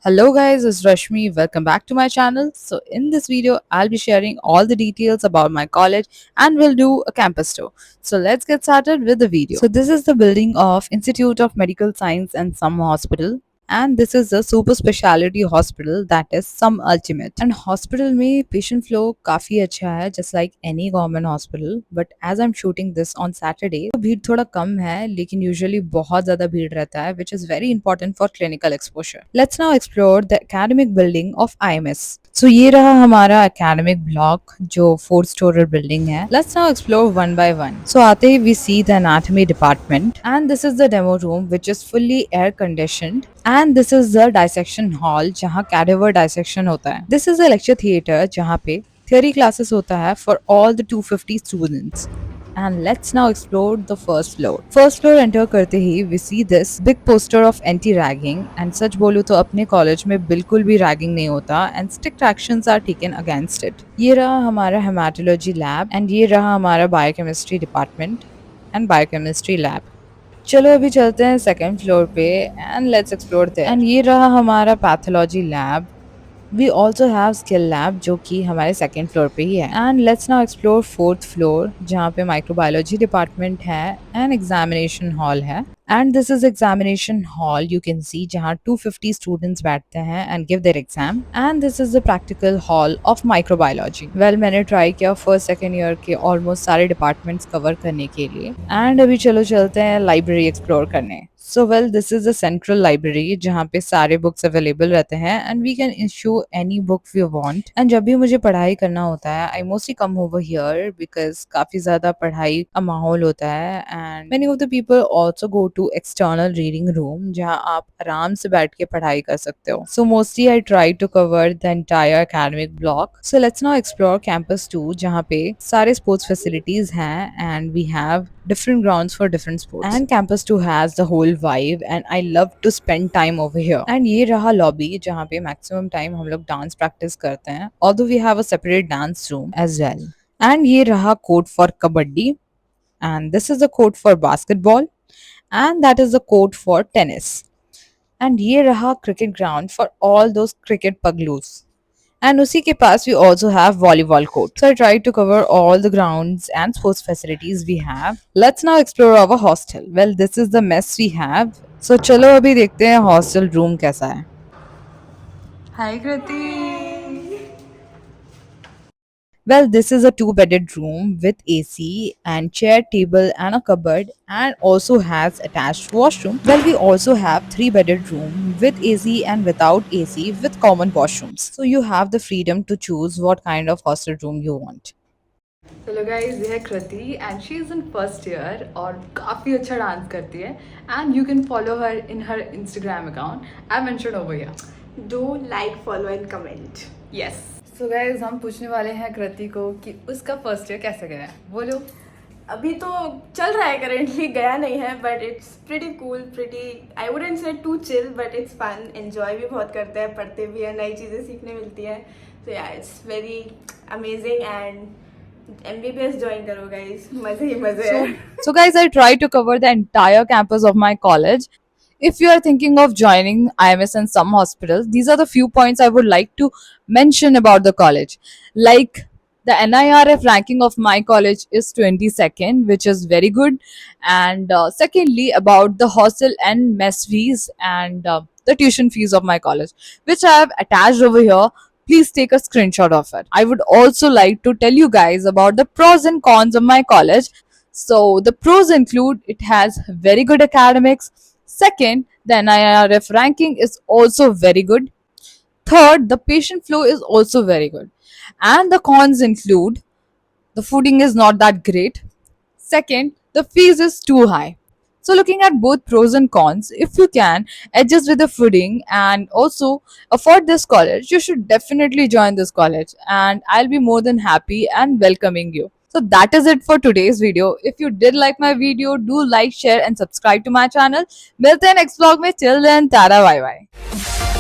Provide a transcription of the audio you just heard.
Hello guys, it's Rashmi. Welcome back to my channel. So in this video, I'll be sharing all the details about my college and we'll do a campus tour. So let's get started with the video. So this is the building of Institute of Medical Science and Some Hospital. And this is the super specialty hospital that is Some Ultimate. And hospital में patient flow काफी अच्छा है just like any government hospital. But as I'm shooting this on Saturday, तो भीड़ थोड़ा कम है लेकिन usually बहुत ज़्यादा भीड़ रहता है which is very important for clinical exposure. Let's now explore the academic building of IMS. So ये रहा हमारा academic block जो 4 story building है. Let's now explore one by one. So आते ही we see the anatomy department and this is the demo room which is fully air conditioned and this is the dissection hall जहाँ cadaver dissection होता है. This is a lecture theater जहाँ पे theory classes होता है for all the 250 students. And let's now explore the first floor. First floor enter करते ही we see this big poster of anti-ragging and सच बोलूँ तो अपने कॉलेज में बिल्कुल भी ragging नहीं होता and strict actions are taken against it. ये रहा हमारा hematology lab and ये रहा हमारा biochemistry department and biochemistry lab. चलो अभी चलते हैं सेकेंड फ्लोर पे एंड लेट्स एक्सप्लोर देयर एंड ये रहा हमारा pathology lab. We also have skill lab जो कि हमारे सेकेंड फ्लोर पे ही है and let's now explore fourth floor जहाँ पे माइक्रोबायोलॉजी डिपार्टमेंट है एंड एग्जामिनेशन हॉल है. And this is examination hall you can see जहाँ 250 स्टूडेंट्स बैठते हैं and give their exam. And this is the practical hall of microbiology. Well मैंने try किया first second year के almost सारे departments cover करने के लिए एंड अभी चलो चलते हैं लाइब्रेरी एक्सप्लोर करने. So well this is a central library जहाँ पे सारे बुक्स अवेलेबल रहते हैं and we can issue any book we want. एंड जब भी मुझे पढ़ाई करना होता है I mostly come over here because काफी ज्यादा पढ़ाई का माहौल होता है and many of the people also go to external reading room जहाँ आप आराम से बैठ के पढ़ाई कर सकते हो. So mostly I try to cover the entire academic block. So let's now explore campus 2 जहाँ पे सारे स्पोर्ट्स फैसिलिटीज हैं and we have different grounds for different sports. And campus 2 has the whole vibe and I love to spend time over here. And ये रहा lobby जहाँ पे maximum time हम लोग dance practice करते हैं. Although we have a separate dance room as well. And ये रहा court for kabaddi. And this is the court for basketball. And that is the court for tennis. And ये रहा cricket ground for all those cricket pagloos. And उसी के पास we also have volleyball court. So I tried to cover all the grounds and sports facilities we have. Let's now explore our hostel. Well, this is the mess we have. So चलो अभी देखते हैं hostel room कैसा है. Hi Kriti. Well, this is a two-bedded room with AC and chair, table and a cupboard and also has attached washroom. Well, we also have three-bedded room with AC and without AC with common washrooms. So you have the freedom to choose what kind of hostel room you want. Hello guys, ये है कृति and she is in first year और काफ़ी अच्छा dance करती है and you can follow her in her Instagram account. I mentioned over here. Do like, follow and comment. Yes. So guys, हम पूछने वाले हैं कृति को कि उसका फर्स्ट ईयर कैसे गया. बोलो. अभी तो चल रहा है करेंटली, गया नहीं है but it's pretty cool, pretty I wouldn't say too chill but it's fun. Enjoy भी बहुत करते हैं, पढ़ते भी हैं, नई चीज़ें सीखने मिलती हैं. तो या it's very amazing and MBBS join करो गाइस, मज़े ही मज़े हैं. So guys, I try to cover the entire campus of my college. If you are thinking of joining IMS and some hospitals, these are the few points I would like to mention about the college. Like the NIRF ranking of my college is 22nd, which is very good. And secondly, about the hostel and mess fees and the tuition fees of my college, which I have attached over here. Please take a screenshot of it. I would also like to tell you guys about the pros and cons of my college. So the pros include it has very good academics. Second, the NIRF ranking is also very good. Third, the patient flow is also very good. And the cons include the fooding is not that great. Second, the fees is too high. So looking at both pros and cons, if you can adjust with the fooding and also afford this college, you should definitely join this college and I'll be more than happy and welcoming you. So that is it for today's video. If you did like my video, do like, share and subscribe to my channel. मिलते हैं next vlog में. Till then, tara bye bye.